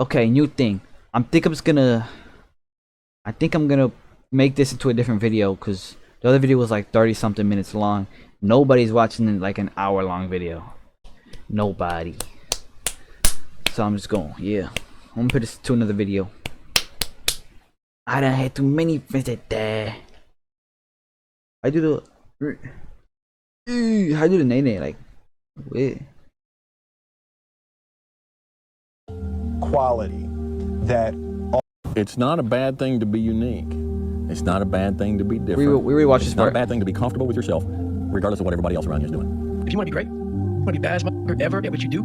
Okay, new thing. I think I'm gonna make this into a different video because the other video was like 30 something minutes long. Nobody's watching like an hour long video. Nobody. So I'm just going, yeah. I'm gonna put this to another video. I done had too many friends there. I do the nene like wait. Quality that It's not a bad thing to be unique. It's not a bad thing to be different. We rewatched this It's not part. a bad thing to be comfortable with yourself, regardless of what everybody else around you is doing. If you want to be great, you want to be baddest motherfucker ever at what you do,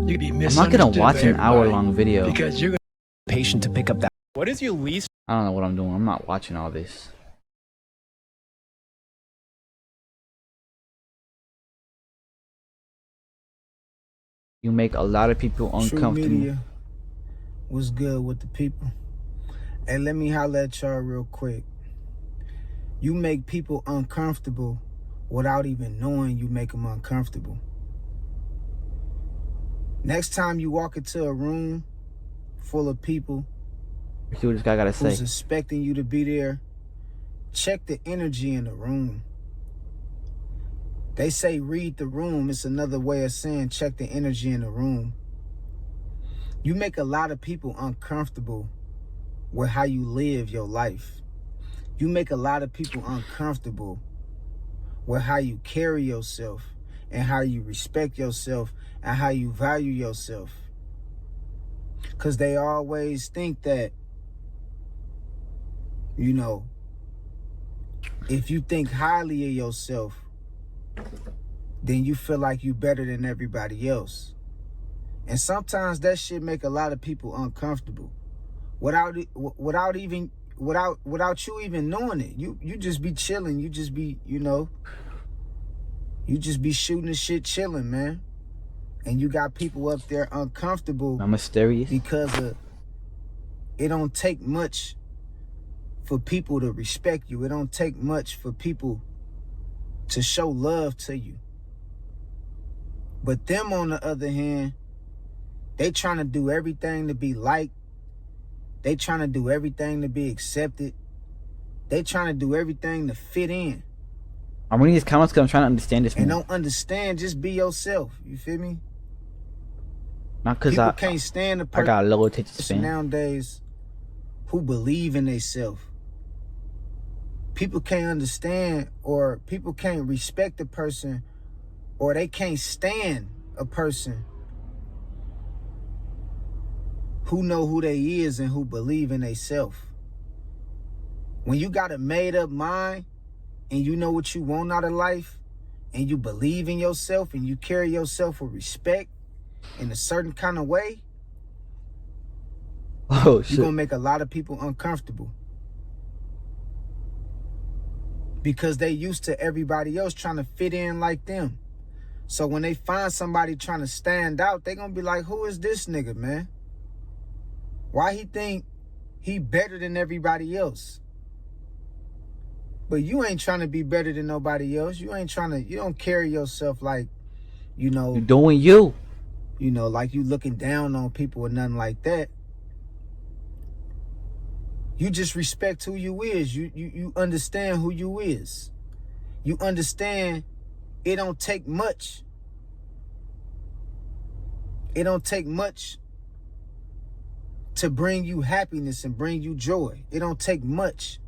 you can be I'm not misunderstood. gonna watch by an hour everybody long video. because you're patient to pick up that. What is your least I don't know what I'm doing. I'm not watching all this. You make a lot of people True uncomfortable. Media was good with the people. And let me holler at y'all real quick. You make people uncomfortable without even knowing you make them uncomfortable. Next time you walk into a room full of people See what this guy gotta say. who's expecting you to be there, check the energy in the room. They say read the room. It's another way of saying check the energy in the room. You make a lot of people uncomfortable with how you live your life. You make a lot of people uncomfortable with how you carry yourself and how you respect yourself and how you value yourself. Because they always think that, you know, if you think highly of yourself, then you feel like you better than everybody else. And sometimes that shit make a lot of people uncomfortable without you even knowing it. You just be chilling. You just be, you just be shooting the shit chilling, man. And you got people up there uncomfortable I'm mysterious. because it don't take much for people to respect you. It don't take much for people to show love to you. But them, on the other hand, they trying to do everything to be liked. They trying to do everything to be accepted. They trying to do everything to fit in. I'm reading these comments because I'm trying to understand this And more. don't understand, just be yourself. You feel me? Not because People can't stand the I got a low attention person span. nowadays who believe in themselves. People can't understand, or people can't respect a person, or they can't stand a person who know who they is and who believe in themselves. When you got a made up mind and you know what you want out of life and you believe in yourself and you carry yourself with respect in a certain kind of way, Oh you're shit. gonna make a lot of people uncomfortable. Because they used to everybody else trying to fit in like them. So when they find somebody trying to stand out, they gonna be like, who is this nigga, man? Why he think he better than everybody else? But you ain't trying to be better than nobody else. You don't carry yourself like, You doing you. like you looking down on people or nothing like that. You just respect who you is. You understand who you is. You understand it don't take much. It don't take much to bring you happiness and bring you joy. It don't take much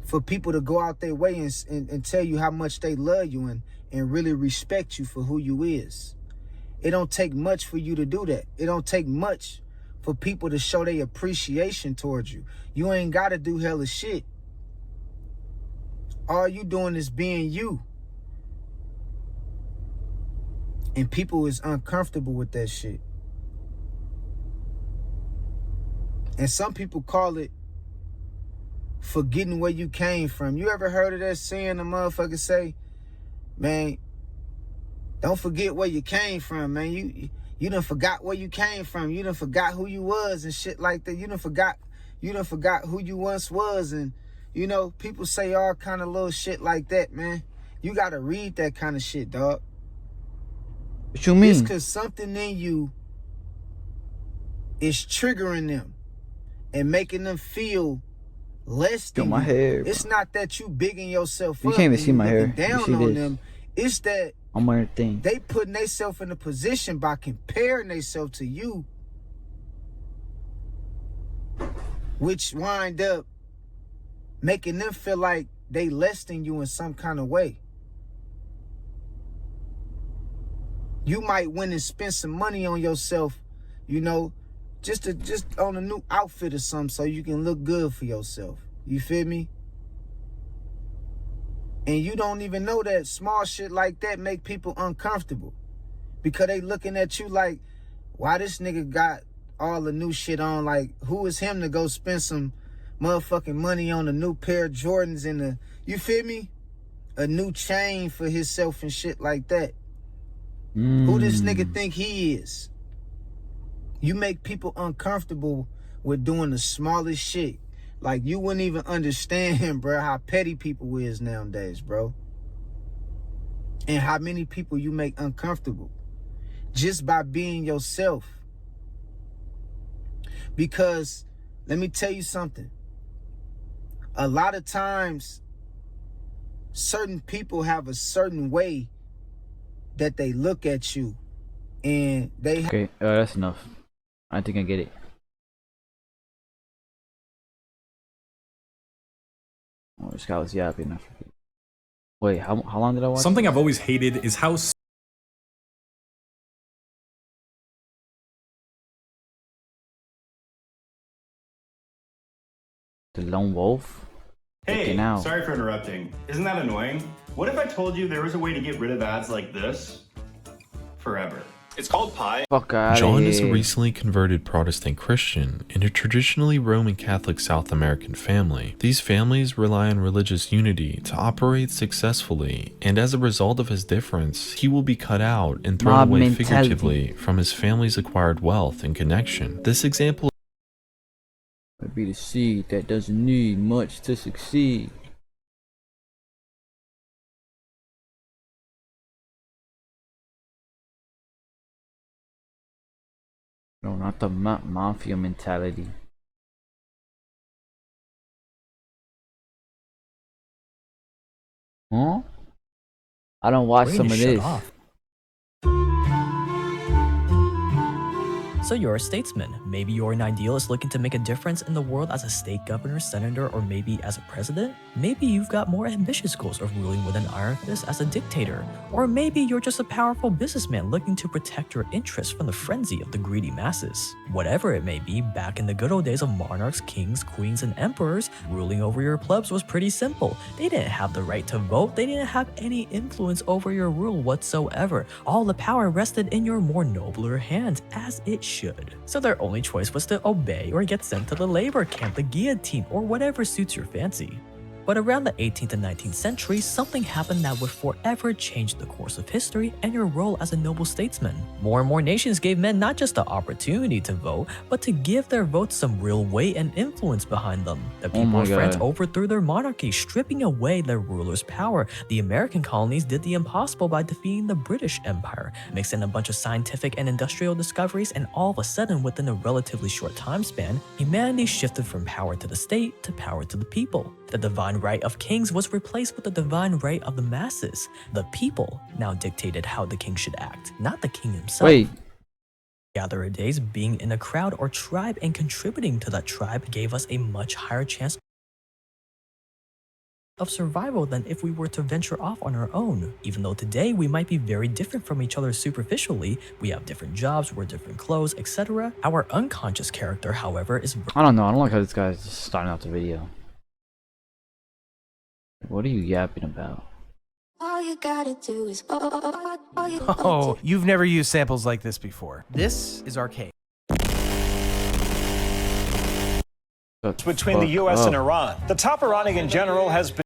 for people to go out their way and tell you how much they love you and really respect you for who you is. It don't take much for you to do that. It don't take much for people to show their appreciation towards you. You ain't got to do hella shit. All you doing is being you. And people is uncomfortable with that shit. And some people call it forgetting where you came from. You ever heard of that saying, the motherfucker say, man, don't forget where you came from, man. You done forgot where you came from. You done forgot who you was and shit like that. You done forgot who you once was. And, people say all kind of little shit like that, man. You got to read that kind of shit, dog. What you mean? It's because something in you is triggering them and making them feel less than my you. hair, bro. It's not that you bigging yourself You up can't even and see my hair. looking You down see on this? them. It's that I'm wearing a thing. they putting themselves in a position by comparing themselves to you, which wind up making them feel like they less than you in some kind of way. You might win and spend some money on yourself, you know, just on a new outfit or something so you can look good for yourself. You feel me? And you don't even know that small shit like that make people uncomfortable because they looking at you like, why this nigga got all the new shit on? Like, who is him to go spend some motherfucking money on a new pair of Jordans and a, you feel me? A new chain for himself and shit like that. Who this nigga think he is? You make people uncomfortable with doing the smallest shit. Like, you wouldn't even understand, bro, how petty people is nowadays, bro. And how many people you make uncomfortable just by being yourself. Because, let me tell you something. A lot of times, certain people have a certain way that they look at you. And they... Okay, that's enough. I think I get it. Oh, this guy was yapping. I forget. Wait, how long did I watch? Something I've always hated is how The Lone Wolf? Hey, Now. sorry for interrupting. Isn't that annoying? What if I told you there was a way to get rid of ads like this forever? It's called Pi. Fuck out. John is a recently converted Protestant Christian in a traditionally Roman Catholic South American family. These families rely on religious unity to operate successfully, and as a result of his difference, he will be cut out and thrown Mob away mentality. figuratively from his family's acquired wealth and connection. This example Might be the seed that doesn't need much to succeed. No, not the mafia mentality. Huh? I don't watch some of this. So you're a statesman. Maybe you're an idealist looking to make a difference in the world as a state governor, senator, or maybe as a president. Maybe you've got more ambitious goals of ruling with an iron fist as a dictator. Or maybe you're just a powerful businessman looking to protect your interests from the frenzy of the greedy masses. Whatever it may be, back in the good old days of monarchs, kings, queens, and emperors, ruling over your plebs was pretty simple. They didn't have the right to vote. They didn't have any influence over your rule whatsoever. All the power rested in your more nobler hands, as it should. So their only choice was to obey or get sent to the labor camp, the guillotine, or whatever suits your fancy. But around the 18th and 19th centuries, something happened that would forever change the course of history and your role as a noble statesman. More and more nations gave men not just the opportunity to vote, but to give their votes some real weight and influence behind them. The people of France overthrew their monarchy, stripping away their ruler's power. The American colonies did the impossible by defeating the British Empire, mixed in a bunch of scientific and industrial discoveries, and all of a sudden, within a relatively short time span, humanity shifted from power to the state to power to the people. The divine right of kings was replaced with the divine right of the masses. The people now dictated how the king should act, not the king himself. Wait. Gatherer days, being in a crowd or tribe and contributing to that tribe gave us a much higher chance of survival than if we were to venture off on our own. Even though today we might be very different from each other superficially, we have different jobs, wear different clothes, etc. Our unconscious character, however, is... I don't know. I don't like how this guy's just starting out the video. What are you yapping about? All you gotta do is Oh, you've never used samples like this before. This is arcade. Between the U.S. and Iran. The top Iranian general has been...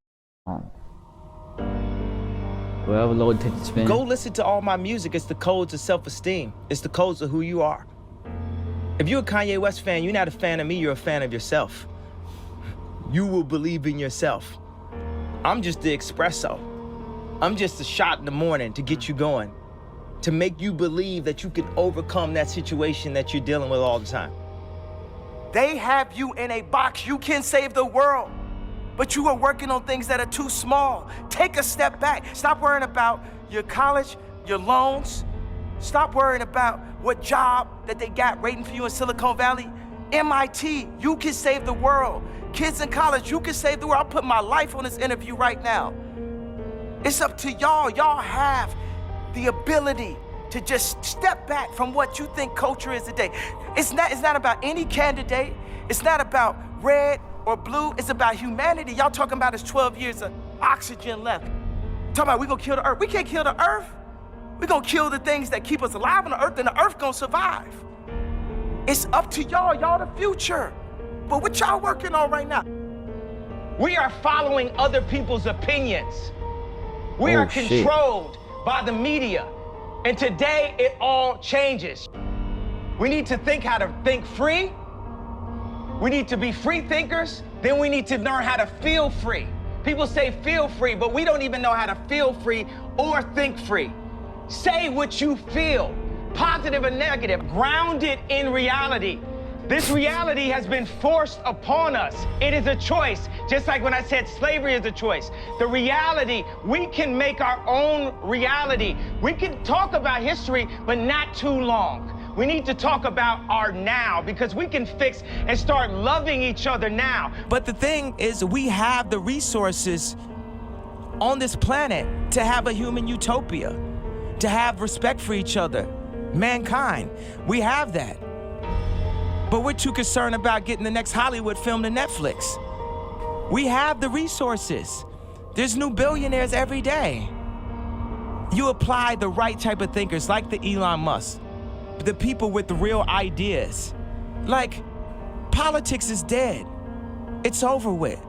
Well, low attention span. Go listen to all my music. It's the codes of self-esteem. It's the codes of who you are. If you're a Kanye West fan, you're not a fan of me, you're a fan of yourself. You will believe in yourself. I'm just the espresso. I'm just a shot in the morning to get you going, to make you believe that you can overcome that situation that you're dealing with all the time. They have you in a box. You can save the world, but you are working on things that are too small. Take a step back. Stop worrying about your college, your loans. Stop worrying about what job that they got waiting for you in Silicon Valley. MIT, you can save the world. Kids in college, you can save the world. I'm putting my life on this interview right now. It's up to y'all. Y'all have the ability to just step back from what you think culture is today. It's not about any candidate. It's not about red or blue. It's about humanity. Y'all talking about is 12 years of oxygen left. Talking about we gonna kill the earth. We can't kill the earth. We gonna kill the things that keep us alive on the earth, and the earth gonna survive. It's up to y'all. Y'all the future. But what y'all working on right now? We are following other people's opinions. We are controlled by the media. And today it all changes. We need to think how to think free. We need to be free thinkers. Then we need to learn how to feel free. People say feel free, but we don't even know how to feel free or think free. Say what you feel, positive and negative, grounded in reality. This reality has been forced upon us. It is a choice, just like when I said slavery is a choice. The reality, we can make our own reality. We can talk about history, but not too long. We need to talk about our now, because we can fix and start loving each other now. But the thing is, we have the resources on this planet to have a human utopia, to have respect for each other, mankind. We have that. But we're too concerned about getting the next Hollywood film to Netflix. We have the resources. There's new billionaires every day. You apply the right type of thinkers, like the Elon Musk, the people with the real ideas. Like, politics is dead. It's over with.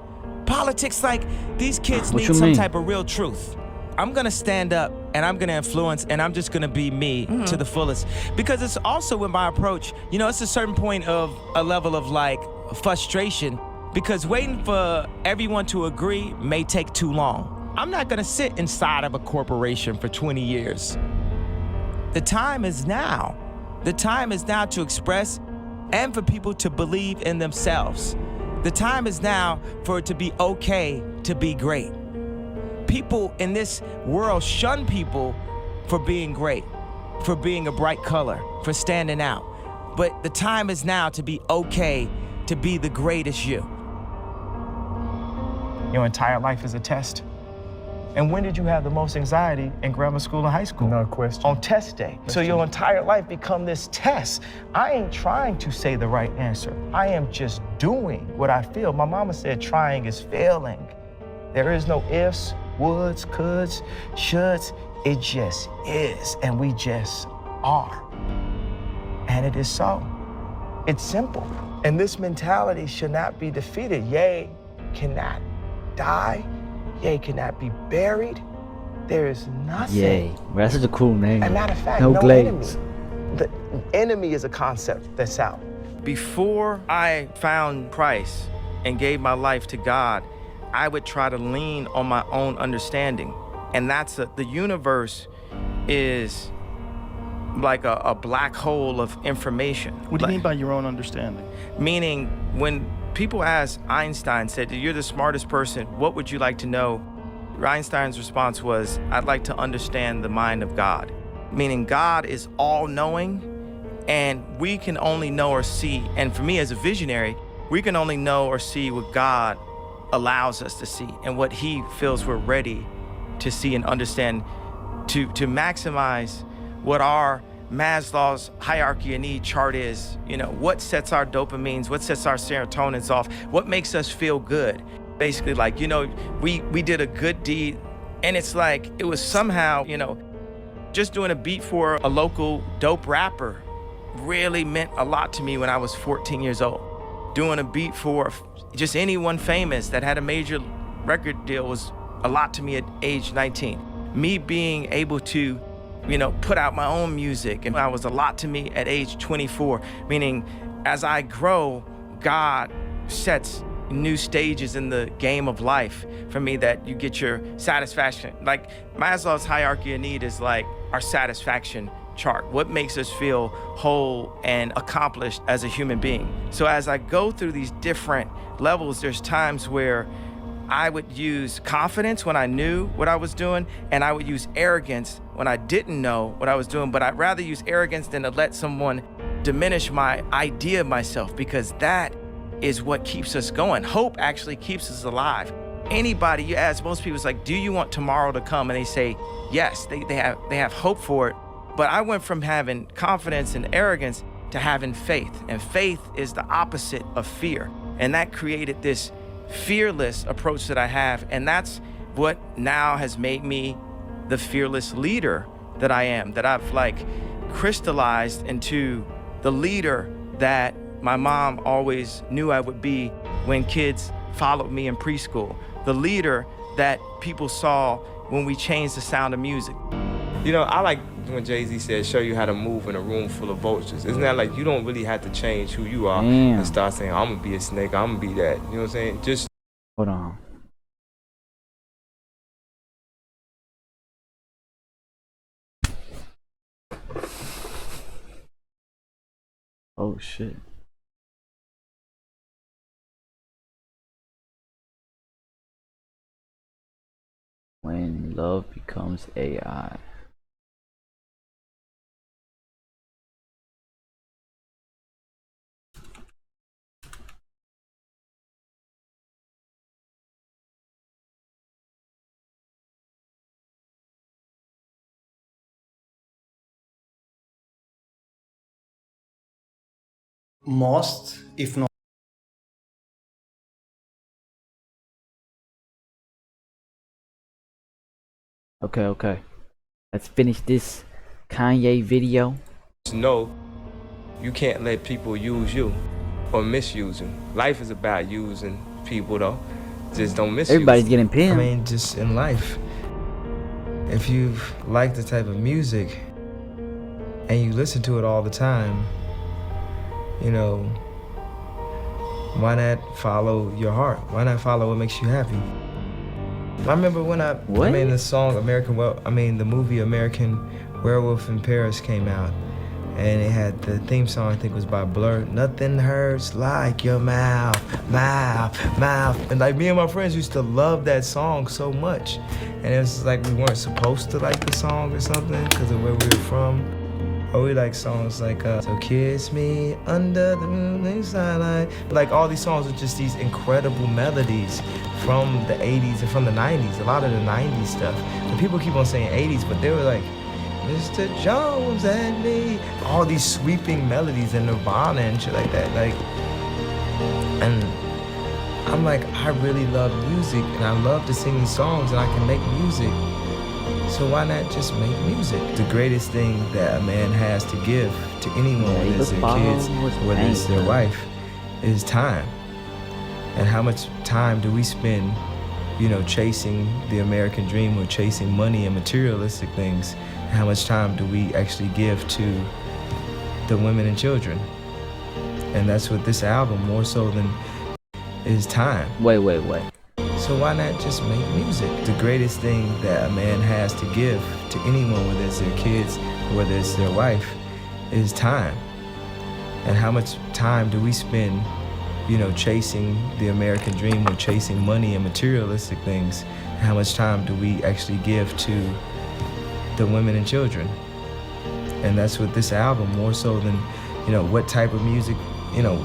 Politics, like, these kids need some type of real truth. I'm gonna stand up and I'm gonna influence, and I'm just gonna be me to the fullest. Because it's also with my approach, you know, it's a certain point of a level of like frustration, because waiting for everyone to agree may take too long. I'm not gonna sit inside of a corporation for 20 years. The time is now. The time is now to express and for people to believe in themselves. The time is now for it to be okay to be great. People in this world shun people for being great, for being a bright color, for standing out. But the time is now to be okay to be the greatest you. Your entire life is a test. And when did you have the most anxiety in grammar school and high school? No question. On test day. So your entire life become this test. I ain't trying to say the right answer. I am just doing what I feel. My mama said trying is failing. There is no ifs, woulds, coulds, shoulds. It just is, and we just are. And it is so. It's simple. And this mentality should not be defeated. Yea, cannot die. Yea, cannot be buried. There is nothing. Yay. That's such a cool name. As a matter of fact, no enemy. The enemy is a concept that's out. Before I found Christ and gave my life to God, I would try to lean on my own understanding. And that's the universe is like a black hole of information. What do you mean by your own understanding? Meaning, when people ask Einstein, said, you're the smartest person, what would you like to know? Einstein's response was, I'd like to understand the mind of God. Meaning God is all-knowing, and we can only know or see, and for me as a visionary, we can only know or see what God allows us to see and what he feels we're ready to see and understand, to maximize what our Maslow's hierarchy of need chart is. You know, what sets our dopamines, what sets our serotonins off, what makes us feel good. Basically, like, you know, we did a good deed, and it's like, it was somehow, you know, just doing a beat for a local dope rapper really meant a lot to me when I was 14 years old. Doing a beat for just anyone famous that had a major record deal was a lot to me at age 19. Me being able to, you know, put out my own music, and that was a lot to me at age 24, meaning as I grow, God sets new stages in the game of life for me that you get your satisfaction. Like Maslow's hierarchy of need is like our satisfaction chart? What makes us feel whole and accomplished as a human being? So as I go through these different levels, there's times where I would use confidence when I knew what I was doing, and I would use arrogance when I didn't know what I was doing. But I'd rather use arrogance than to let someone diminish my idea of myself, because that is what keeps us going. Hope actually keeps us alive. Anybody you ask, most people, it's like, do you want tomorrow to come? And they say yes, they have hope for it. But I went from having confidence and arrogance to having faith, and faith is the opposite of fear. And that created this fearless approach that I have, and that's what now has made me the fearless leader that I am, that I've like crystallized into the leader that my mom always knew I would be when kids followed me in preschool, the leader that people saw when we changed the sound of music. You know, I like when Jay-Z said, show you how to move in a room full of vultures. Isn't that like, you don't really have to change who you are and start saying, I'm gonna be a snake, I'm gonna be that. You know what I'm saying? Just hold on. Oh shit. When love becomes AI. Most, if not Okay. Let's finish this Kanye video. know you can't let people use you or misuse them. Life is about using people though. Just don't misuse Everybody's them. getting pinned. I mean, just in life, if you like the type of music and you listen to it all the time, you know, why not follow your heart? Why not follow what makes you happy? I remember when the song the movie American Werewolf in Paris came out, and it had the theme song, I think it was by Blur. Nothing hurts like your mouth. And like me and my friends used to love that song so much. And it was like we weren't supposed to like the song or something because of where we were from. Or we like songs like So Kiss Me Under the Moonlit Starlight. Like all these songs are just these incredible melodies from the 80s and from the 90s, a lot of the 90s stuff. And people keep on saying 80s, but they were like, Mr. Jones and me. All these sweeping melodies and Nirvana and shit like that. Like, and I'm like, I really love music and I love to sing these songs and I can make music. So why not just make music? The greatest thing that a man has to give to anyone, whether it's their kids, whether it's their wife, is time. And how much time do we spend, you know, chasing the American dream or chasing money and materialistic things? And how much time do we actually give to the women and children? And that's what this album, more so than, is time. Wait. So why not just make music? The greatest thing that a man has to give to anyone, whether it's their kids or whether it's their wife, is time. And how much time do we spend, you know, chasing the American dream or chasing money and materialistic things? And how much time do we actually give to the women and children? And that's what this album, more so than, you know, what type of music, you know,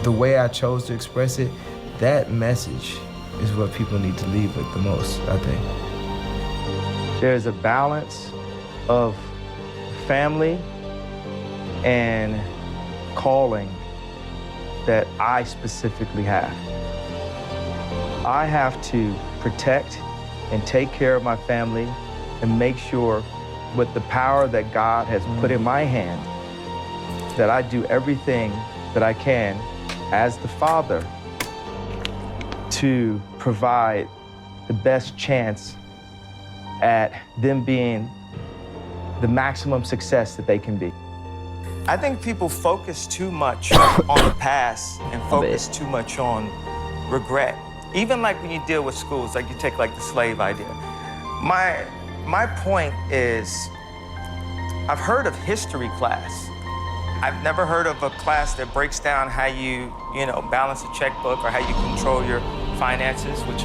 the way I chose to express it, that message is what people need to leave with the most, I think. There's a balance of family and calling that I specifically have. I have to protect and take care of my family and make sure with the power that God has put in my hand that I do everything that I can as the father to provide the best chance at them being the maximum success that they can be. I think people focus too much on the past and focus too much on regret. Even like when you deal with schools, like you take like the slave idea. My point is, I've heard of history class. I've never heard of a class that breaks down how you balance a checkbook or how you control your finances, which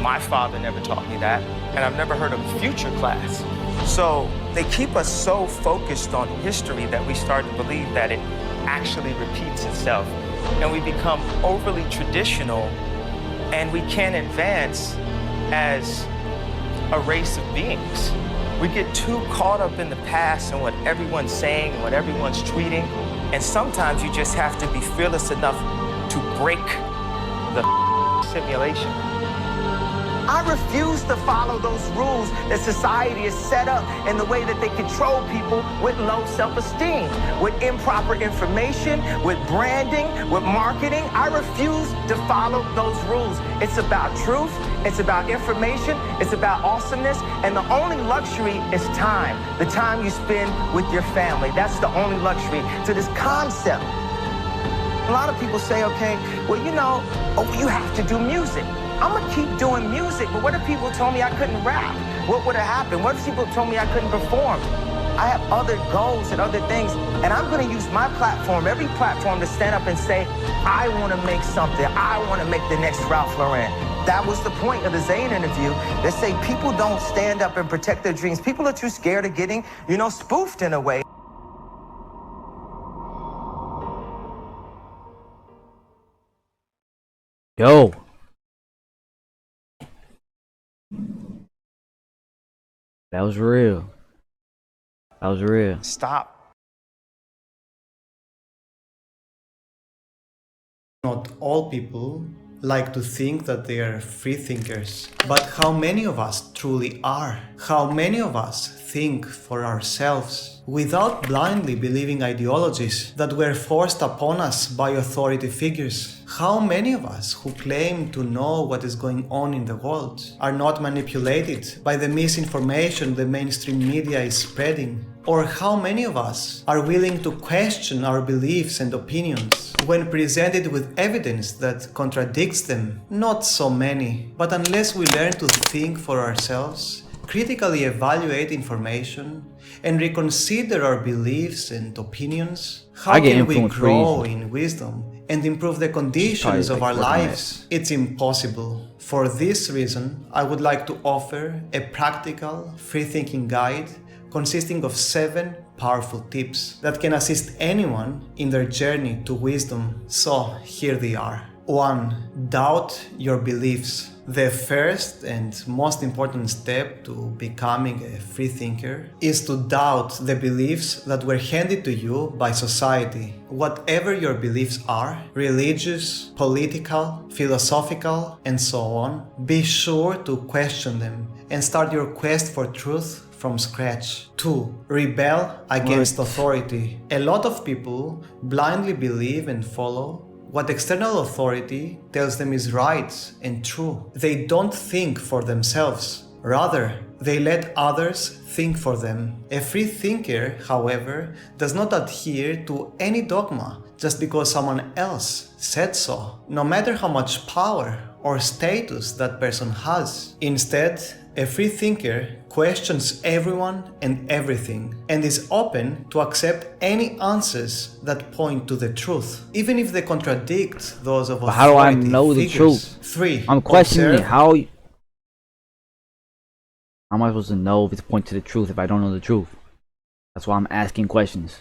my father never taught me that. And I've never heard of a future class. So they keep us so focused on history that we start to believe that it actually repeats itself. And we become overly traditional, and we can't advance as a race of beings. We get too caught up in the past and what everyone's saying and what everyone's tweeting. And sometimes you just have to be fearless enough to break the simulation. I refuse to follow those rules that society has set up in the way that they control people with low self-esteem, with improper information, with branding, with marketing. I refuse to follow those rules. It's about truth, it's about information, it's about awesomeness, and the only luxury is time, the time you spend with your family. That's the only luxury to this concept. A lot of people say, okay, well, you have to do music. I'm gonna keep doing music, but what if people told me I couldn't rap? What would have happened? What if people told me I couldn't perform? I have other goals and other things, and I'm gonna use my platform, every platform, to stand up and say, I wanna make something. I wanna make the next Ralph Lauren. That was the point of the Zayn interview. They say people don't stand up and protect their dreams. People are too scared of getting, spoofed in a way. Yo. That was real. That was real. Stop. Not all people like to think that they are free thinkers, but how many of us truly are? How many of us think for ourselves without blindly believing ideologies that were forced upon us by authority figures? How many of us who claim to know what is going on in the world are not manipulated by the misinformation the mainstream media is spreading? Or how many of us are willing to question our beliefs and opinions when presented with evidence that contradicts them? Not so many, but unless we learn to think for ourselves, critically evaluate information, and reconsider our beliefs and opinions, how can we grow in wisdom and improve the conditions of our lives? It's impossible. For this reason, I would like to offer a practical, free-thinking guide consisting of 7 powerful tips that can assist anyone in their journey to wisdom. So here they are. 1. Doubt your beliefs. The first and most important step to becoming a free thinker is to doubt the beliefs that were handed to you by society. Whatever your beliefs are, religious, political, philosophical, and so on, be sure to question them and start your quest for truth from scratch. 2. Rebel against authority. A lot of people blindly believe and follow what external authority tells them is right and true. They don't think for themselves. Rather, they let others think for them. A free thinker, however, does not adhere to any dogma just because someone else said so, no matter how much power or status that person has. Instead, a free thinker questions everyone and everything and is open to accept any answers that point to the truth, even if they contradict those of authority. But how do I know the truth? 3. I'm questioning it. How am I supposed to know if it's point to the truth if I don't know the truth? That's why I'm asking questions.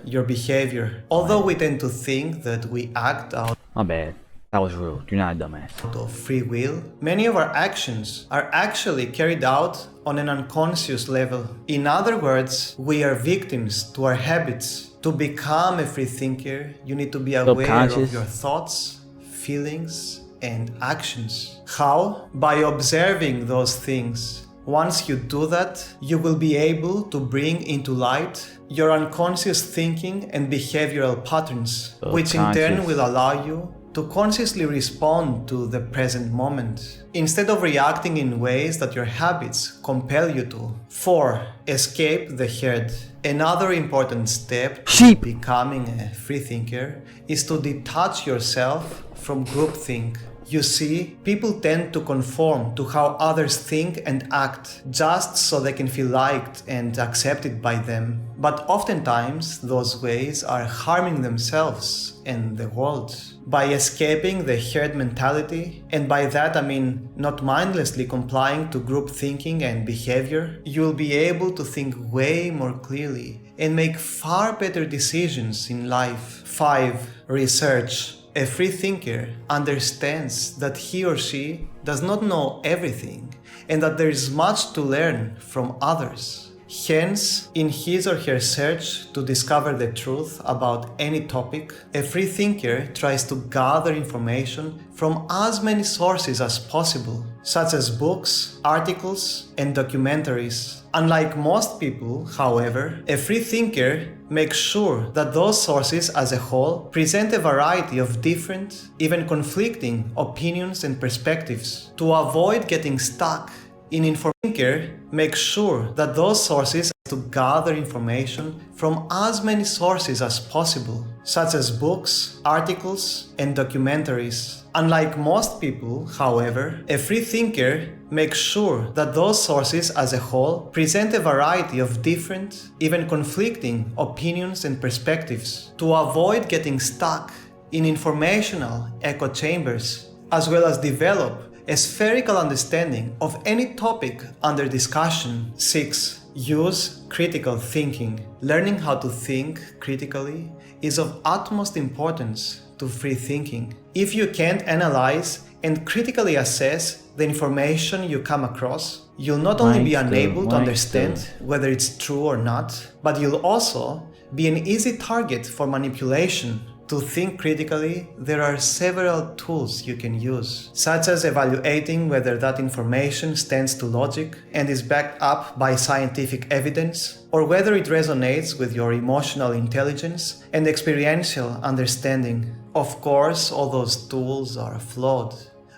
Your behavior. Although we tend to think that we act out My bad. That was rude. You're not a dumbass. of free will, many of our actions are actually carried out on an unconscious level. In other words, we are victims to our habits. To become a free thinker, you need to be aware of your thoughts, feelings, and actions. How? By observing those things. Once you do that, you will be able to bring into light your unconscious thinking and behavioral patterns, which in turn will allow you to consciously respond to the present moment, instead of reacting in ways that your habits compel you to. 4. Escape the herd. Another important step to becoming a free thinker is to detach yourself from groupthink. You see, people tend to conform to how others think and act just so they can feel liked and accepted by them. But oftentimes, those ways are harming themselves and the world. By escaping the herd mentality, and by that I mean not mindlessly complying to group thinking and behavior, you'll be able to think way more clearly and make far better decisions in life. 5. Research. A free thinker understands that he or she does not know everything and that there is much to learn from others. Hence, in his or her search to discover the truth about any topic, a free thinker tries to gather information from as many sources as possible, such as books, articles, and documentaries. Unlike most people, however, a free thinker makes sure that those sources as a whole present a variety of different, even conflicting opinions and perspectives. To avoid getting stuck in information, thinker makes sure that those sources to gather information from as many sources as possible, such as books, articles, and documentaries. Unlike most people, however, a free thinker makes sure that those sources as a whole present a variety of different, even conflicting opinions and perspectives. To avoid getting stuck in informational echo chambers, as well as develop a spherical understanding of any topic under discussion. 6. Use critical thinking. Learning how to think critically is of utmost importance to free thinking. If you can't analyze and critically assess the information you come across, you'll not only be unable to understand whether it's true or not, but you'll also be an easy target for manipulation. To think critically, there are several tools you can use, such as evaluating whether that information stands to logic and is backed up by scientific evidence, or whether it resonates with your emotional intelligence and experiential understanding. Of course, all those tools are flawed,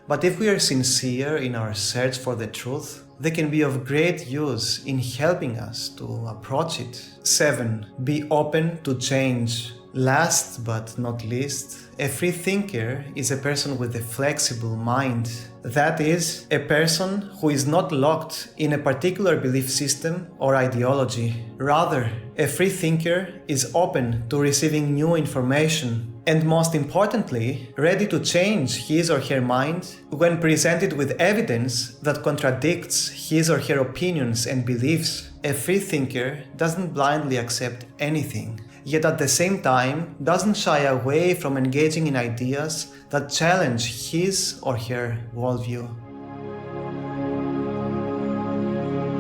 but if we are sincere in our search for the truth, they can be of great use in helping us to approach it. 7. Be open to change. Last but not least, a free thinker is a person with a flexible mind. That is, a person who is not locked in a particular belief system or ideology. Rather, a free thinker is open to receiving new information and, most importantly, ready to change his or her mind when presented with evidence that contradicts his or her opinions and beliefs. A free thinker doesn't blindly accept anything, yet at the same time doesn't shy away from engaging in ideas that challenge his or her worldview.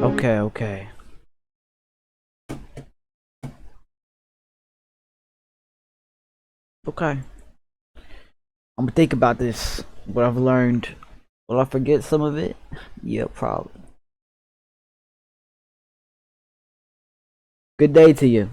Okay. I'm gonna think about this, what I've learned. Will I forget some of it? Yeah, probably. Good day to you.